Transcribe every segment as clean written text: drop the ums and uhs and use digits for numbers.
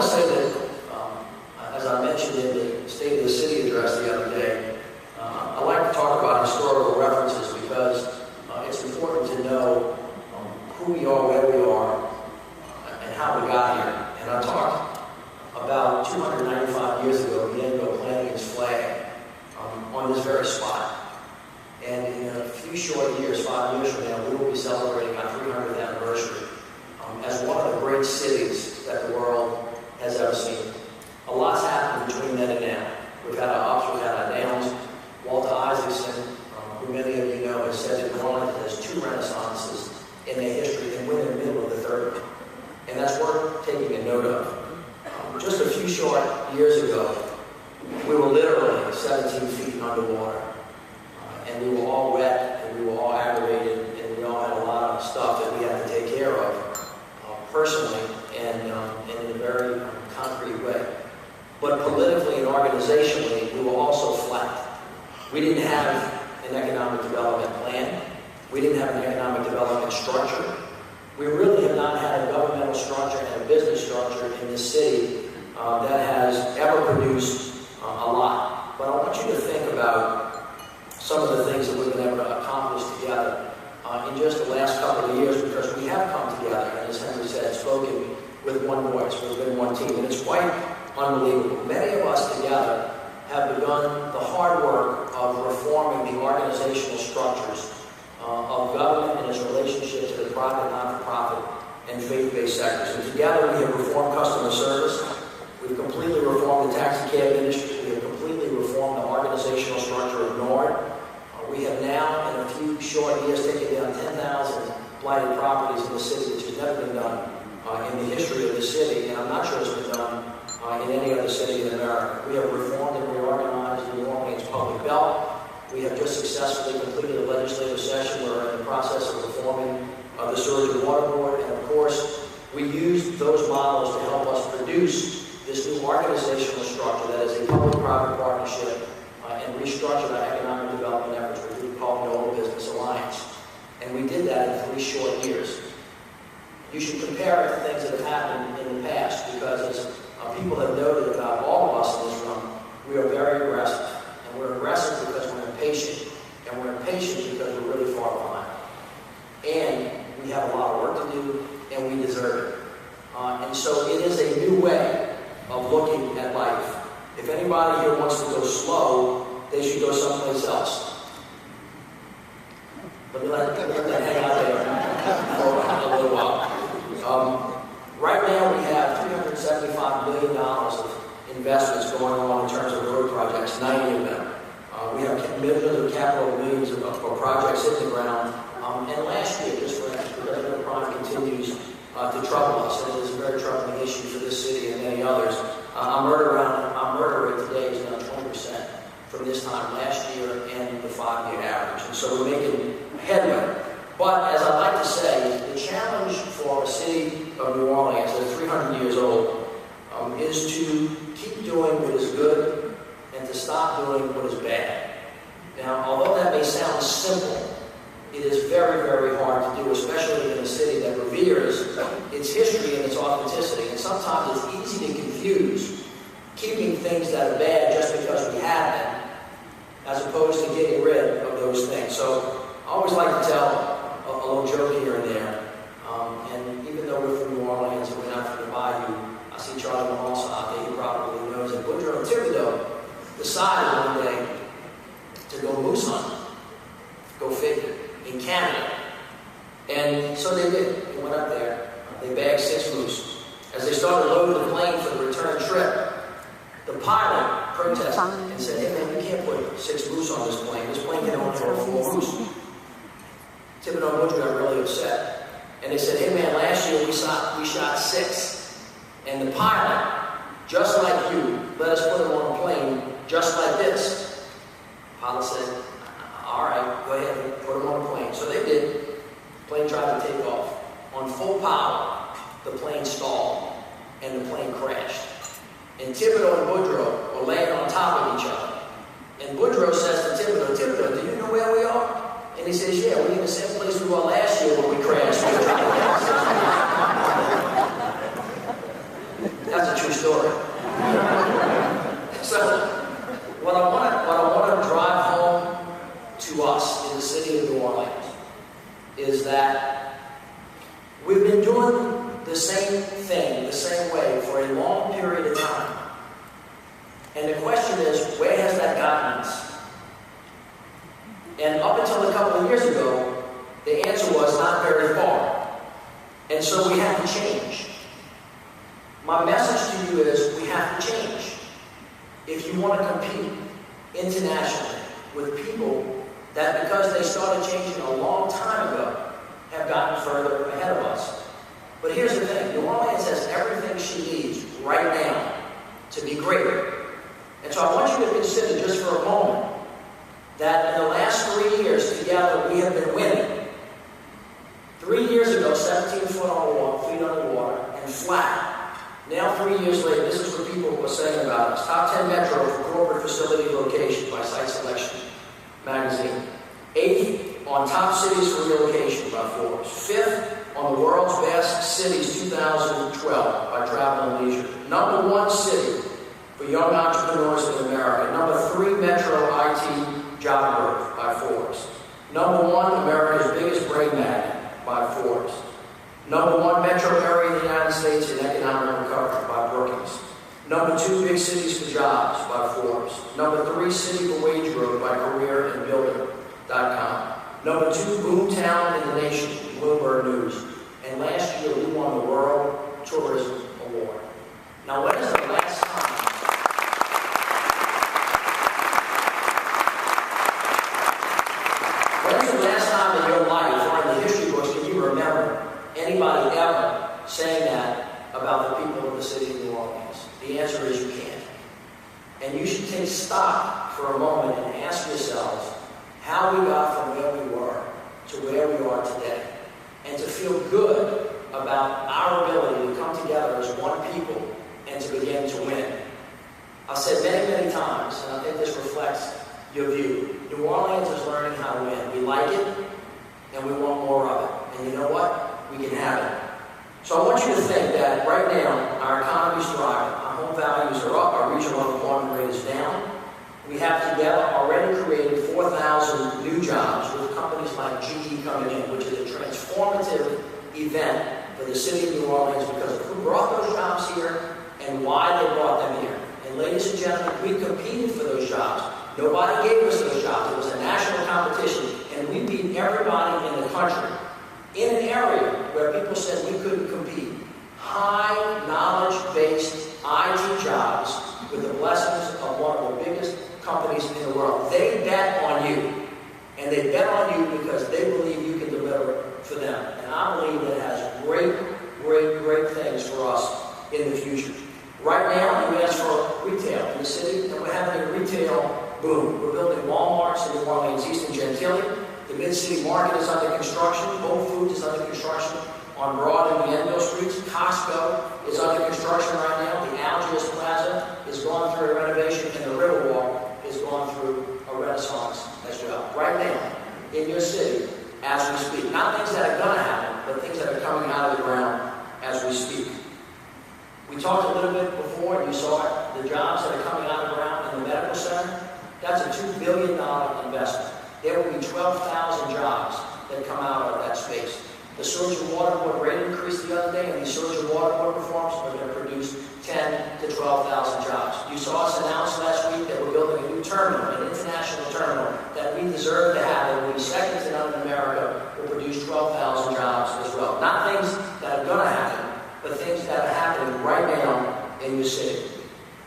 to say that, as I mentioned in the State of the City address the other day, I like to talk about historical references because it's important to know who we are, where we are, and how we got here. And I talked about 295 years ago, Landrieu planting his flag on this very spot. And in a few short years, 5 years from now, we will be celebrating our 300th anniversary as one of the great cities that the world has ever seen. A lot's happened between then and now. We've had our ups, we've had our downs. Walter Isaacson, who many of you know, has said that New Orleans has 2 renaissances in their history, and we're in the middle of the third one. And that's worth taking a note of. Just a few short years ago, we were literally 17 feet underwater. And we were all wet, and we were all aggravated, and we all had a lot of stuff that we had to take care of personally and in a very concrete way. But politically and organizationally, we were also flat. We didn't have an economic development plan. We didn't have an economic development structure. We really have not had a governmental structure and a business structure in this city that has ever produced a lot. But I want you to think about some of the things that we've been able to accomplish together in just the last couple of years, because we have come together, and as Henry said, spoken with one voice. We've been one team, and it's quite unbelievable. Many of us together have begun the hard work of reforming the organizational structures of government and its relationship to the private, not-for-profit, and faith-based sectors. And together we have reformed customer service. We've completely reformed the taxi cab industry. We have completely reformed the organizational structure of NORD. We have now, in a few short years, taken down 10,000 blighted properties in the city, which has never been done in the history of the city, and I'm not sure it's been done in any other city in America. We have reformed and reorganized the New Orleans public belt. We have just successfully completed a legislative session. We're in the process of reforming the Sewage and Water Board, and of course, we used those models to help us produce this new organizational structure that is a public-private partnership and restructure our economic development efforts, which we call NOLA Business Alliance. And we did that in 3 short years. You should compare it to things that have happened in the past, because as people have noted about all of us in this room, we are very aggressive. And we're aggressive because we're impatient. And we're impatient because we're really far behind. And we have a lot of work to do, and we deserve it. And so it is a new way of looking at life. If anybody here wants to go slow, they should go someplace else. Let me let that hang out there for a little while. Right now we have $375 billion of investments going on in terms of road projects, 90 of them. We have millions of capital, millions of projects hitting the ground. And last year, just for instance, because the crime continues to trouble us, and it is a very troubling issue for this city and many others. Our murder rate today is down 20% from this time last year and the 5-year average. And so we're making headway. But as I like to say, the challenge for a city of New Orleans that's 300 years old is to keep doing what is good and to stop doing what is bad. Now, although that may sound simple, it is very, very hard to do, especially in a city that reveres its history and its authenticity. And sometimes it's easy to confuse keeping things that are bad just because we have them, as opposed to getting rid of those things. So I always like to tell a little joke here and there. And even though we're from New Orleans and we're not from the Bayou, I see Charlie Mahonsa out there, he probably knows that Woodrow and Thibodeau decided one day to go moose hunting, go figure, in Canada. And so they did. They went up there. They bagged 6 moose. As they started loading the plane for the return trip, the pilot protested and said, "Hey man, you can't put 6 moose on this plane. This plane can only hold 4 moose." Thibodeau and Woodrow got really upset. And they said, "Hey man, last year we shot 6. And the pilot, just like you, let us put him on a plane just like this." The pilot said, "All right, go ahead and put them on a plane." So they did. The plane tried to take off. On full power, the plane stalled, and the plane crashed. And Thibodeau and Woodrow were laying on top of each other. And Woodrow says to Thibodeau, "Thibodeau, do you know where we are?" And he says, "Yeah, we're in the same place we were last year when we crashed." That's That's a true story. So, what I want to drive home to us in the city of New Orleans is that we've been doing the same thing, the same way, for a long period of time. And the question is, where has that gotten us? And up until a couple of years ago, the answer was not very far. And so we have to change. My message to you is, we have to change. If you want to compete internationally with people that, because they started changing a long time ago, have gotten further ahead of us. But here's the thing, New Orleans has everything she needs right now to be great. And so I want you to consider just for a moment that in the last 3 years together we have been winning. 3 years ago, 17 feet underwater and flat. Now 3 years later, this is what people were saying about us. Top 10 metro for corporate facility location by Site Selection magazine. 8th on top cities for relocation by Forbes. 5th on the world's best cities 2012 by Travel and Leisure. Number 1 city for young entrepreneurs in America. Number 3 metro IT job growth by Forbes. Number 1 America's biggest brain magnet by Forbes. Number 1 metro area in the United States in economic recovery by Brookings. Number 2 big cities for jobs by Forbes. Number 3 city for wage growth by careerandbuilder.com. Number 2 boom town in the nation, Bloomberg News. And last year we won the World Tourism Award. Now when is the last time? When's the last time in your life or in the history books can you remember anybody ever saying that about the people of the city of New Orleans? The answer is you can't. And you should take stock for a moment and ask yourselves how we got from where we were to where we are today. And to feel good about our ability to come together as one people and to begin to win. I've said many, many times, and I think this reflects your view, New Orleans is learning how to win. We like it, and we want more of it. And you know what? We can have it. So I want you to think that right now, our economy is thriving, our home values are up, our regional unemployment rate is down. We have together already created 4,000 new jobs with companies like GE coming in, which is a transformative event for the city of New Orleans because of who brought those jobs here and why they brought them here. And ladies and gentlemen, we competed for those jobs. Nobody gave us those jobs. It was a national competition, and we beat everybody in the country in an area where people said we couldn't compete. High knowledge-based IT jobs with the blessings of one of the biggest companies in the world. They bet on you. And they bet on you because they believe you can deliver for them. And I believe that it has great, great, great things for us in the future. Right now, you ask for retail in the city, and we're having a retail boom. We're building Walmarts in New Orleans, East and Gentilly. The Mid-City Market is under construction. Whole Foods is under construction on Broad and Bienville Streets. Costco is under construction right now. The Algiers Plaza is going through a renovation, and the Riverwalk is going through a renaissance as well. Right now, in your city, as we speak. Not things that are going to happen, but things that are coming out of the ground as we speak. We talked a little bit before, and you saw it, the jobs that are coming out of the ground in the medical center. That's a $2 billion investment. There will be 12,000 jobs that come out of that space. The Sewage and Water Board rate increase the other day, and the Sewage and Water Board reforms are going to produce 10 to 12,000 jobs. You saw us announce last week that we're building a new terminal, an international terminal, that we deserve to have. It will be second to none in America. Will produce 12,000 jobs as well. Not things that are going to happen, but things that are happening right now in your city.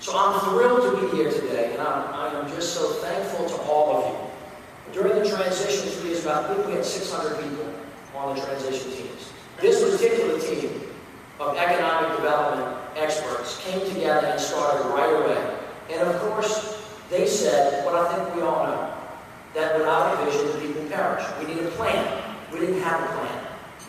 So I'm thrilled to be here today, and I am just so thankful to all of you. During the transition 3 years ago, I think we had 600 people on the transition teams. This particular team of economic development experts came together and started right away. And of course, they said what I think we all know, that without a vision, the people perish. We need a plan. We didn't have a plan.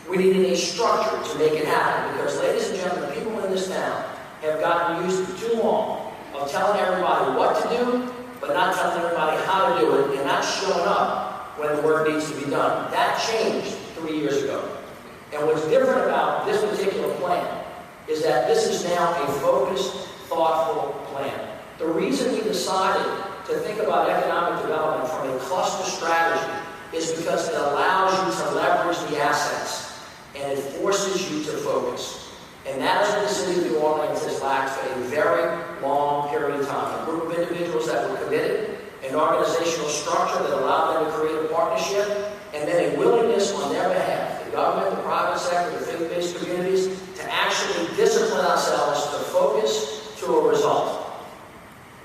We needed a structure to make it happen because, ladies and gentlemen, people in this town have gotten used for too long of telling everybody what to do, but not telling everybody how to do it and not showing up when the work needs to be done. That changed 3 years ago. And what's different about this particular plan is that this is now a focused, thoughtful plan. The reason we decided to think about economic development from a cluster strategy is because it allows you to leverage the assets and it forces you to focus. And that is what the city of New Orleans has lacked for a very long period of time. A group of individuals that were committed, an organizational structure that allowed them to create a partnership, and then a willingness on their behalf, the government, the private sector, the faith-based communities, to actually discipline ourselves to focus to a result.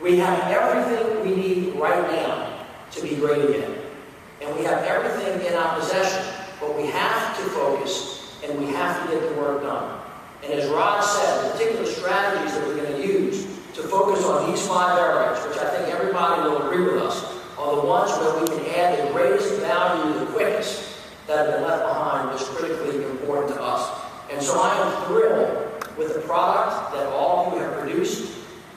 We have everything we need right now to be great again. And we have everything in our possession, but we have to focus and we have to get the work done. And as Rod said, the particular strategies that we're going to use to focus on these 5 areas, which I think everybody will agree with us, are the ones where we can add the greatest value the quickest that have been left behind, is critically important to us. And so I am thrilled with the product that all of you have produced.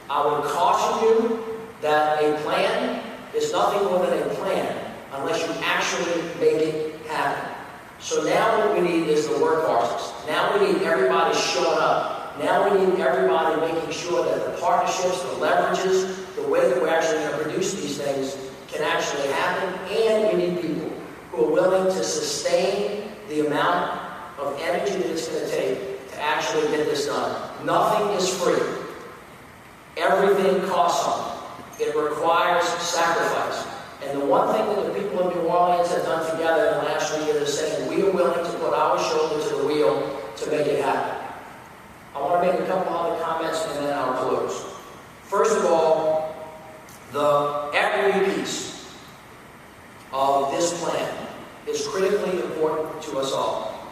I would caution you that a plan is nothing more than a plan unless you actually make it happen. So now what we need is the workhorses. Now we need everybody showing up. Now we need everybody making sure that the partnerships, the leverages, the way that we're actually going to produce these things can actually happen. And we need people who are willing to sustain the amount of energy that it's going to take to actually get this done. Nothing is free. Everything costs something. It requires sacrifice. And the one thing that the people of New Orleans have done together in the last 3 years is saying we are willing to put our shoulder to the wheel to make it happen. I want to make a couple other comments and then I'll close. First of all, the equity piece of this plan is critically important to us all.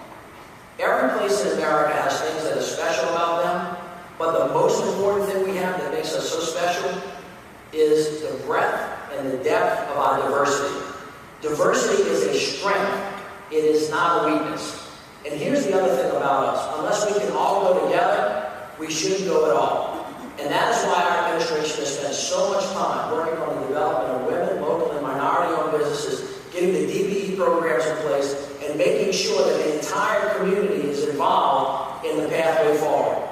Every place in America has things that are special about them, but the most important thing we have that makes us so special is the breadth and the depth of our diversity. Diversity is a strength. It is not a weakness. And here's the other thing about us. Unless we can all go together, we shouldn't go at all. And that is why our administration has spent so much time working on the development of women, local, and minority-owned businesses, getting the DBE programs in place, and making sure that the entire community is involved in the pathway forward.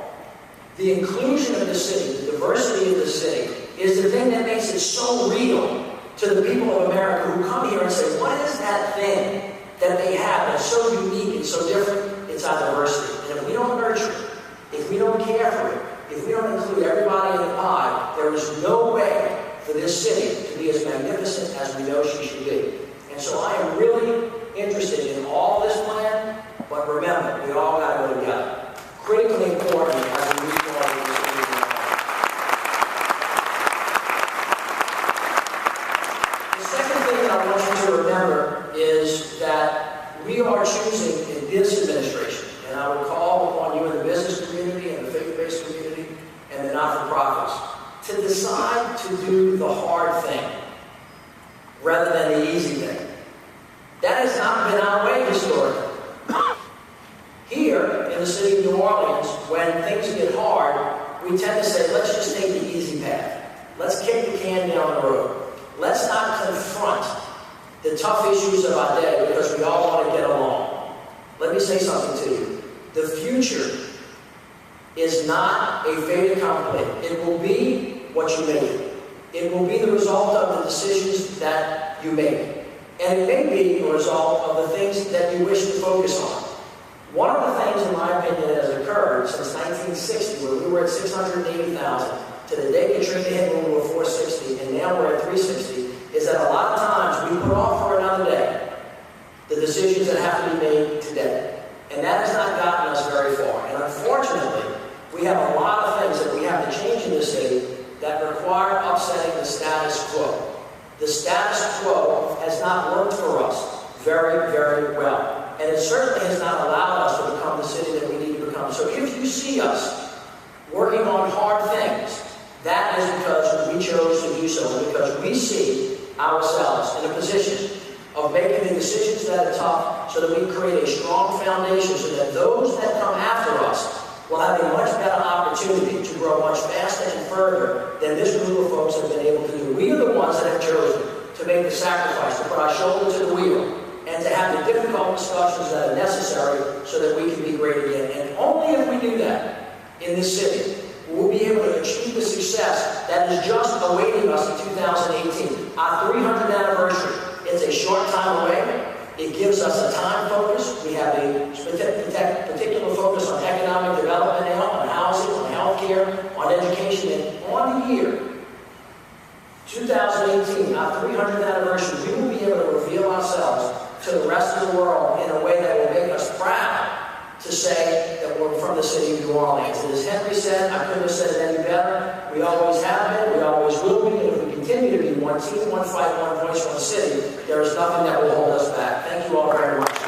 The inclusion of the city, the diversity of the city, is the thing that makes it so real to the people of America who come here and say, what is that thing that they have that's so unique and so different? It's our diversity. And if we don't nurture it, if we don't care for it, if we don't include everybody in the pie, there is no way for this city to be as magnificent as we know she should be. And so I am really interested in all this plan, but remember, we all got to go together. Critically important as we move forward in this community. The second thing that I want you to remember is that we are choosing in this administration, and I would call upon you in the business community and the faith-based community and the not-for-profits, to decide to do the hard thing rather than the easy thing. That has not been our way historically. Here in the city of New Orleans, when things get hard, we tend to say, let's just take the easy path. Let's kick the can down the road. Let's not confront the tough issues of our day because we all want to get along. Let me say something to you. The future is not a fait accompli. It will be what you make it. It will be the result of the decisions that you make. And it may be a result of the things that you wish to focus on. One of the things, in my opinion, that has occurred since 1960, when we were at 680,000, to the day Katrina hit when we were 460, and now we're at 360, is that a lot of times we put off for another day the decisions that have to be made today. And that has not gotten us very far. And unfortunately, we have a lot of things that we have to change in this city that require upsetting the status quo. The status quo has not worked for us very, very well. And it certainly has not allowed us to become the city that we need to become. So if you see us working on hard things, that is because we chose to do so, and because we see ourselves in a position of making the decisions that are tough so that we create a strong foundation so that those that come after us will have a much better opportunity to grow much faster and further than this group of folks have been able to do. We are the ones that have chosen to make the sacrifice, to put our shoulder to the wheel, and to have the difficult discussions that are necessary so that we can be great again. And only if we do that in this city. We'll be able to achieve the success that is just awaiting us in 2018. Our 300th anniversary. It's a short time away. It gives us a time focus. We have a particular focus on economic development now, on housing, on healthcare, on education, and on the year 2018, our 300th anniversary, we will be able to reveal ourselves to the rest of the world in a way that will make us proud to say that we're from the city of New Orleans. And as Henry said, I couldn't have said it any better. We always have been, we always will be, and if we continue to be one team, one fight, one voice, one city, there is nothing that will hold us back. Thank you all very much.